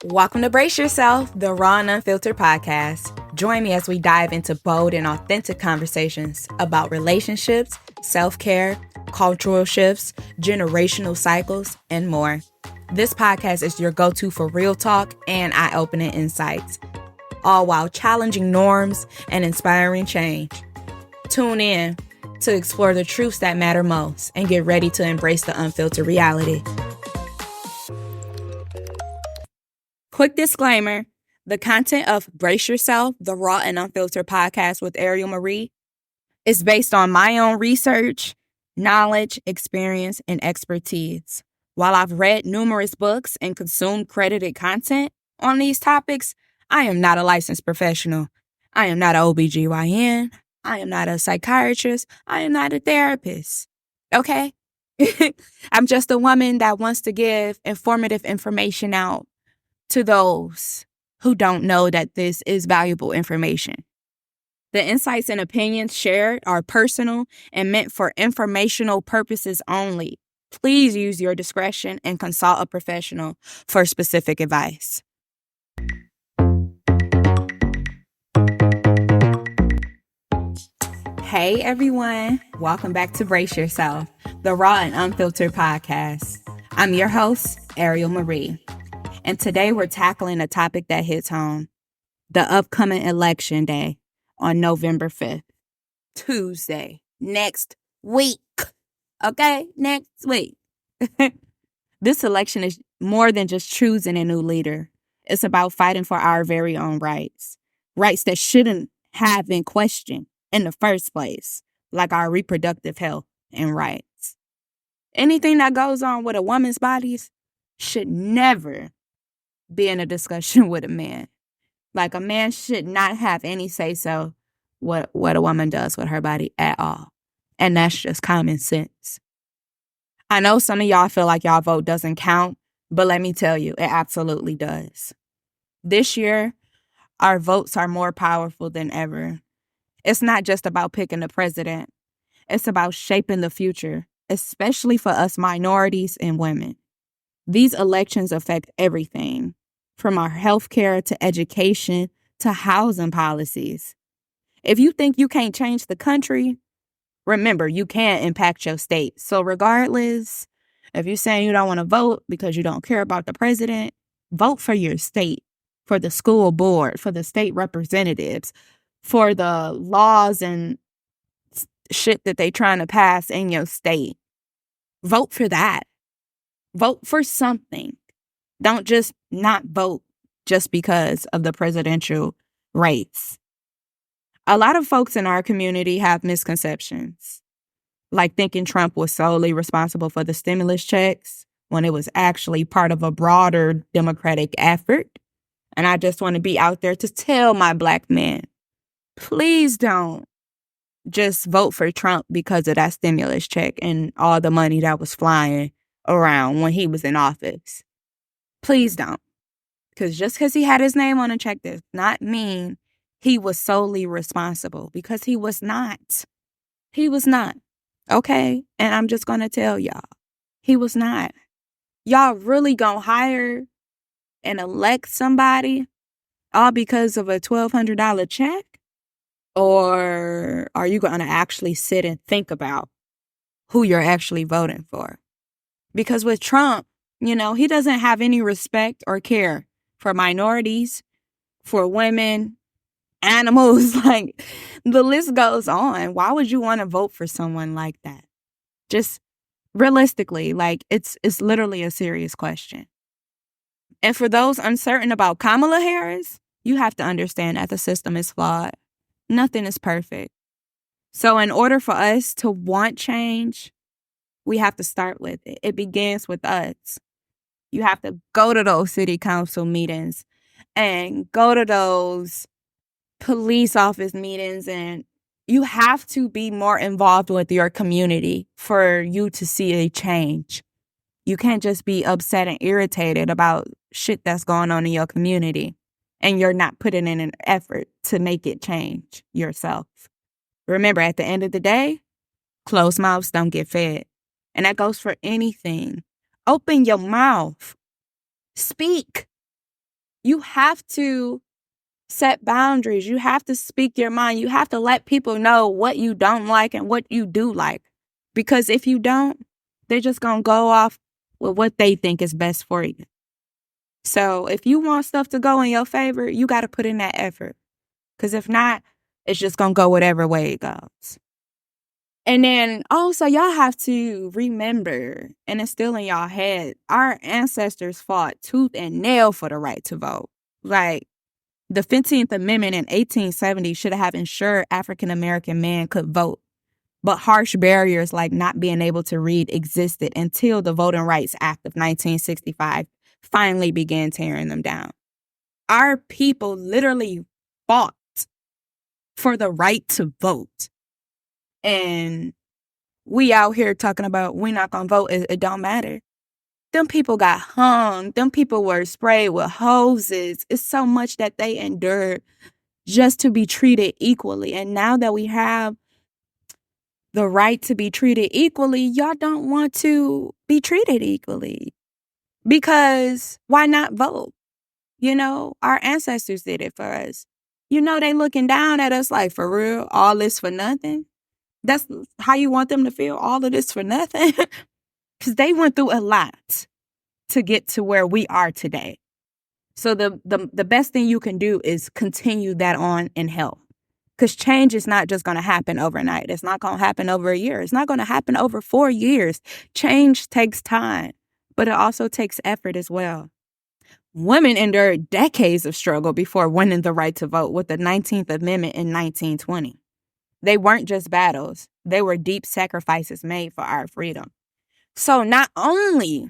Welcome to Brace Yourself, the Raw and Unfiltered Podcast. Join me as we dive into bold and authentic conversations about relationships, self-care, cultural shifts, generational cycles, and more. This podcast is your go-to for real talk and eye-opening insights, all while challenging norms and inspiring change. Tune in to explore the truths that matter most and get ready to embrace the unfiltered reality. Quick disclaimer, the content of Brace Yourself, the Raw and Unfiltered Podcast with Ariel Marie is based on my own research, knowledge, experience, and expertise. While I've read numerous books and consumed credited content on these topics, I am not a licensed professional. I am not an OBGYN. I am not a psychiatrist. I am not a therapist. Okay? I'm just a woman that wants to give informative information out to those who don't know that this is valuable information. The insights and opinions shared are personal and meant for informational purposes only. Please use your discretion and consult a professional for specific advice. Hey everyone, welcome back to Brace Yourself, the Raw and Unfiltered Podcast. I'm your host, Ariel Marie. And today we're tackling a topic that hits home, the upcoming election day on November 5th, Tuesday, next week. Okay, next week. This election is more than just choosing a new leader. It's about fighting for our very own rights, rights that shouldn't have been questioned in the first place, like our reproductive health and rights. Anything that goes on with a woman's bodies should never be in a discussion with a man. Like, a man should not have any say-so what a woman does with her body at all. And that's just common sense. I know some of y'all feel like y'all vote doesn't count, but let me tell you, it absolutely does. This year, our votes are more powerful than ever. It's not just about picking the president. It's about shaping the future, especially for us minorities and women. These elections affect everything, from our healthcare to education to housing policies. If you think you can't change the country, remember, you can impact your state. So regardless, if you're saying you don't want to vote because you don't care about the president, vote for your state, for the school board, for the state representatives, for the laws and shit that they trying to pass in your state. Vote for that. Vote for something. Don't just not vote just because of the presidential race. A lot of folks in our community have misconceptions, like thinking Trump was solely responsible for the stimulus checks when it was actually part of a broader Democratic effort. And I just want to be out there to tell my Black men, please don't just vote for Trump because of that stimulus check and all the money that was flying around when he was in office. Please don't. Because just because he had his name on a check does not mean he was solely responsible, because he was not. He was not. Okay? And I'm just going to tell y'all, he was not. Y'all really going to hire and elect somebody all because of a $1,200 check? Or are you going to actually sit and think about who you're actually voting for? Because with Trump, he doesn't have any respect or care for minorities, for women, animals. Like, the list goes on. Why would you want to vote for someone like that? Just realistically, it's literally a serious question. And for those uncertain about Kamala Harris, you have to understand that the system is flawed. Nothing is perfect. So in order for us to want change, we have to start with it. It begins with us. You have to go to those city council meetings and go to those police office meetings, and you have to be more involved with your community for you to see a change. You can't just be upset and irritated about shit that's going on in your community and you're not putting in an effort to make it change yourself. Remember, at the end of the day, closed mouths don't get fed. And that goes for anything. Open your mouth. Speak. You have to set boundaries. You have to speak your mind. You have to let people know what you don't like and what you do like. Because if you don't, they're just going to go off with what they think is best for you. So if you want stuff to go in your favor, you got to put in that effort. Because if not, it's just going to go whatever way it goes. And then also y'all have to remember and instill in y'all head, our ancestors fought tooth and nail for the right to vote. Like the 15th Amendment in 1870 should have ensured African-American men could vote. But harsh barriers like not being able to read existed until the Voting Rights Act of 1965 finally began tearing them down. Our people literally fought for the right to vote. And we out here talking about we not gonna vote. It don't matter. Them people got hung. Them people were sprayed with hoses. It's so much that they endured just to be treated equally. And now that we have the right to be treated equally, y'all don't want to be treated equally. Because why not vote? You know, our ancestors did it for us. You know, they looking down at us like, for real, all this for nothing? That's how you want them to feel, all of this for nothing? Because they went through a lot to get to where we are today. So the best thing you can do is continue that on in health. Because change is not just going to happen overnight. It's not going to happen over a year. It's not going to happen over 4 years. Change takes time, but it also takes effort as well. Women endured decades of struggle before winning the right to vote with the 19th Amendment in 1920. They weren't just battles. They were deep sacrifices made for our freedom. So not only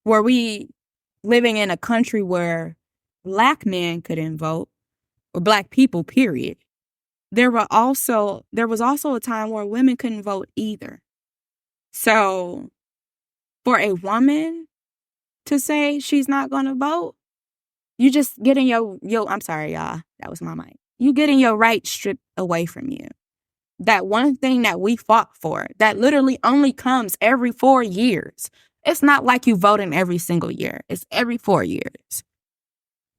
were we living in a country where Black men couldn't vote, or Black people, period, there was also a time where women couldn't vote either. So for a woman to say she's not going to vote, you just getting I'm sorry, y'all. That was my mic. You getting your right stripped away from you. That one thing that we fought for, that literally only comes every 4 years. It's not like you voting every single year. It's every 4 years.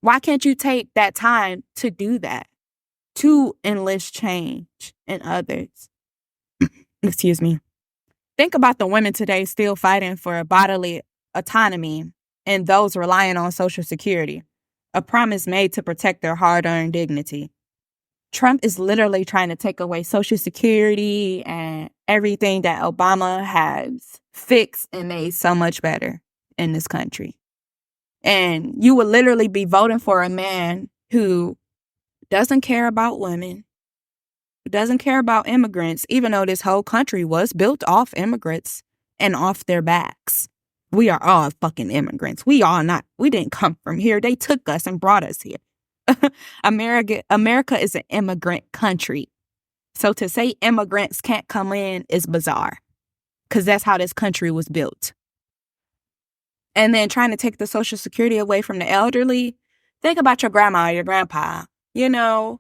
Why can't you take that time to do that? To enlist change in others. Excuse me. Think about the women today still fighting for bodily autonomy and those relying on Social Security, a promise made to protect their hard-earned dignity. Trump is literally trying to take away Social Security and everything that Obama has fixed and made so much better in this country. And you would literally be voting for a man who doesn't care about women, who doesn't care about immigrants, even though this whole country was built off immigrants and off their backs. We are all fucking immigrants. We didn't come from here. They took us and brought us here. America is an immigrant country. So to say immigrants can't come in is bizarre, because that's how this country was built. And then trying to take the Social Security away from the elderly. Think about your grandma or your grandpa. You know,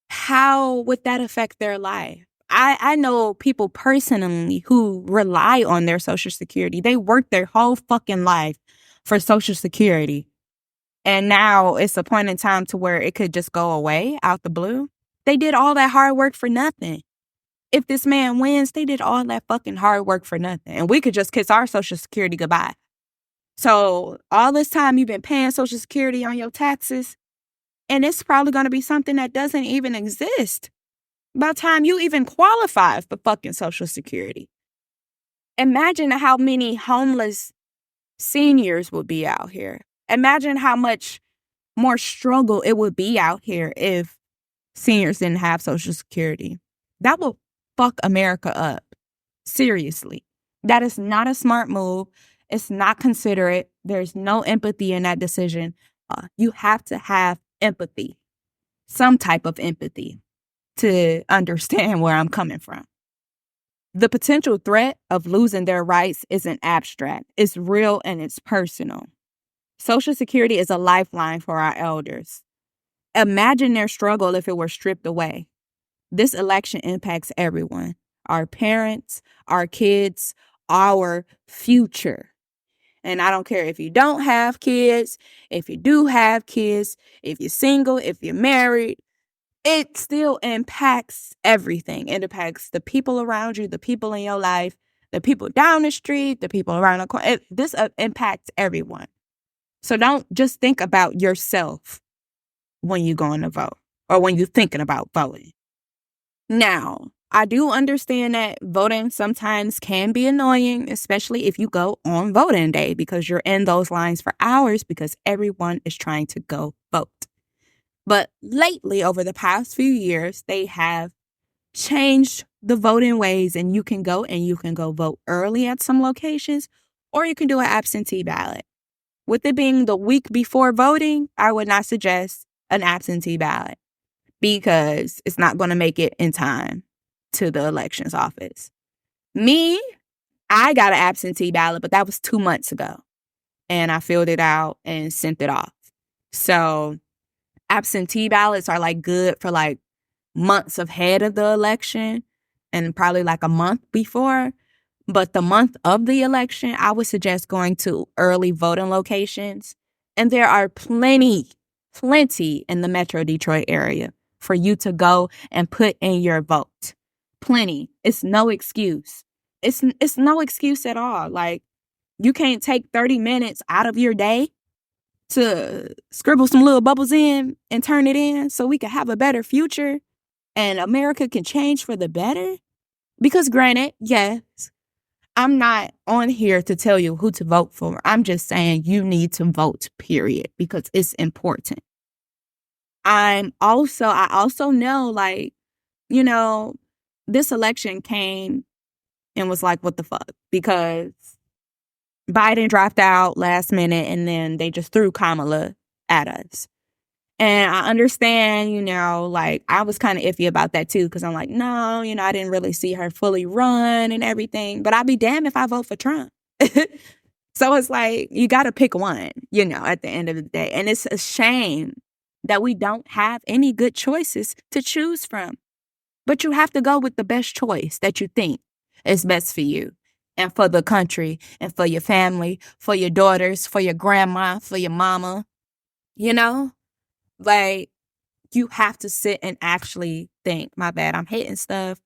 how would that affect their life? I know people personally who rely on their Social Security. They work their whole fucking life for Social Security. And now it's a point in time to where it could just go away out the blue. They did all that hard work for nothing. If this man wins, they did all that fucking hard work for nothing. And we could just kiss our Social Security goodbye. So all this time you've been paying Social Security on your taxes, and it's probably going to be something that doesn't even exist by the time you even qualify for fucking Social Security. Imagine how many homeless seniors would be out here. Imagine how much more struggle it would be out here if seniors didn't have Social Security. That will fuck America up. Seriously. That is not a smart move. It's not considerate. There's no empathy in that decision. You have to have empathy, some type of empathy, to understand where I'm coming from. The potential threat of losing their rights isn't abstract. It's real and it's personal. Social Security is a lifeline for our elders. Imagine their struggle if it were stripped away. This election impacts everyone. Our parents, our kids, our future. And I don't care if you don't have kids, if you do have kids, if you're single, if you're married, it still impacts everything. It impacts the people around you, the people in your life, the people down the street, the people around the corner. This impacts everyone. So don't just think about yourself when you're going to vote or when you're thinking about voting. Now, I do understand that voting sometimes can be annoying, especially if you go on voting day, because you're in those lines for hours because everyone is trying to go vote. But lately, over the past few years, they have changed the voting ways, and you can go vote early at some locations, or you can do an absentee ballot. With it being the week before voting, I would not suggest an absentee ballot because it's not going to make it in time to the elections office. Me, I got an absentee ballot, but that was 2 months ago, and I filled it out and sent it off. So absentee ballots are like good for like months ahead of the election and probably like a month before. But the month of the election, I would suggest going to early voting locations. And there are plenty in the Metro Detroit area for you to go and put in your vote. Plenty. It's no excuse. It's no excuse at all. Like, you can't take 30 minutes out of your day to scribble some little bubbles in and turn it in so we can have a better future and America can change for the better. Because granted, yes, I'm not on here to tell you who to vote for. I'm just saying you need to vote, period, because it's important. I also know, like, you know, this election came and was like, what the fuck? Because Biden dropped out last minute and then they just threw Kamala at us. And I understand, you know, like, I was kind of iffy about that too, because I'm like, no, you know, I didn't really see her fully run and everything, but I'd be damned if I vote for Trump. So it's like, you got to pick one, you know, at the end of the day. And it's a shame that we don't have any good choices to choose from. But you have to go with the best choice that you think is best for you and for the country and for your family, for your daughters, for your grandma, for your mama, you know? Like, you have to sit and actually think. My bad, I'm hitting stuff.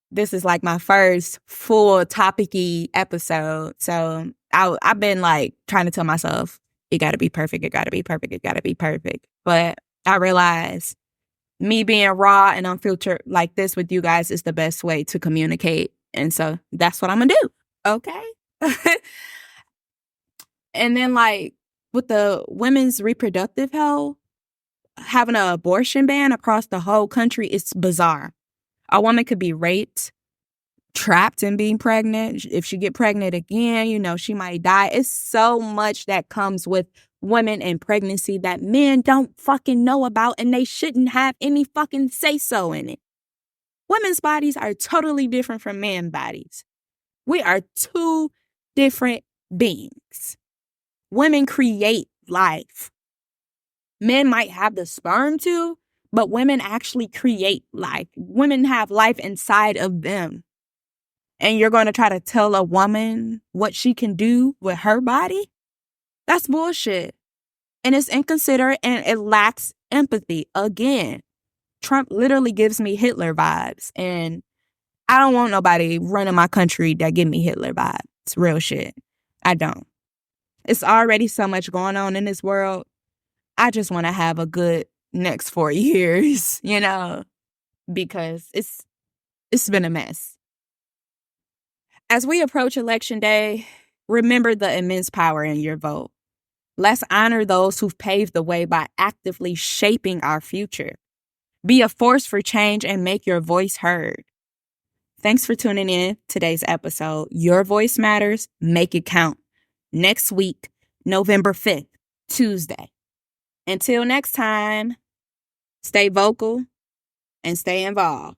This is like my first full topic-y episode. So I've been like trying to tell myself, it got to be perfect. It got to be perfect. It got to be perfect. But I realize me being raw and unfiltered like this with you guys is the best way to communicate. And so that's what I'm going to do. Okay. And then, like, with the women's reproductive health, having an abortion ban across the whole country, it's bizarre. A woman could be raped, trapped in being pregnant. If she get pregnant again, you know, she might die. It's so much that comes with women in pregnancy that men don't fucking know about, and they shouldn't have any fucking say-so in it. Women's bodies are totally different from men's bodies. We are two different beings. Women create life. Men might have the sperm too, but women actually create life. Women have life inside of them. And you're going to try to tell a woman what she can do with her body? That's bullshit. And it's inconsiderate and it lacks empathy. Again, Trump literally gives me Hitler vibes. And I don't want nobody running my country that give me Hitler vibes. It's real shit. I don't. It's already so much going on in this world. I just want to have a good next 4 years, you know, because it's been a mess. As we approach Election Day, remember the immense power in your vote. Let's honor those who've paved the way by actively shaping our future. Be a force for change and make your voice heard. Thanks for tuning in today's episode. Your voice matters. Make it count. Next week, November 5th, Tuesday. Until next time, stay vocal and stay involved.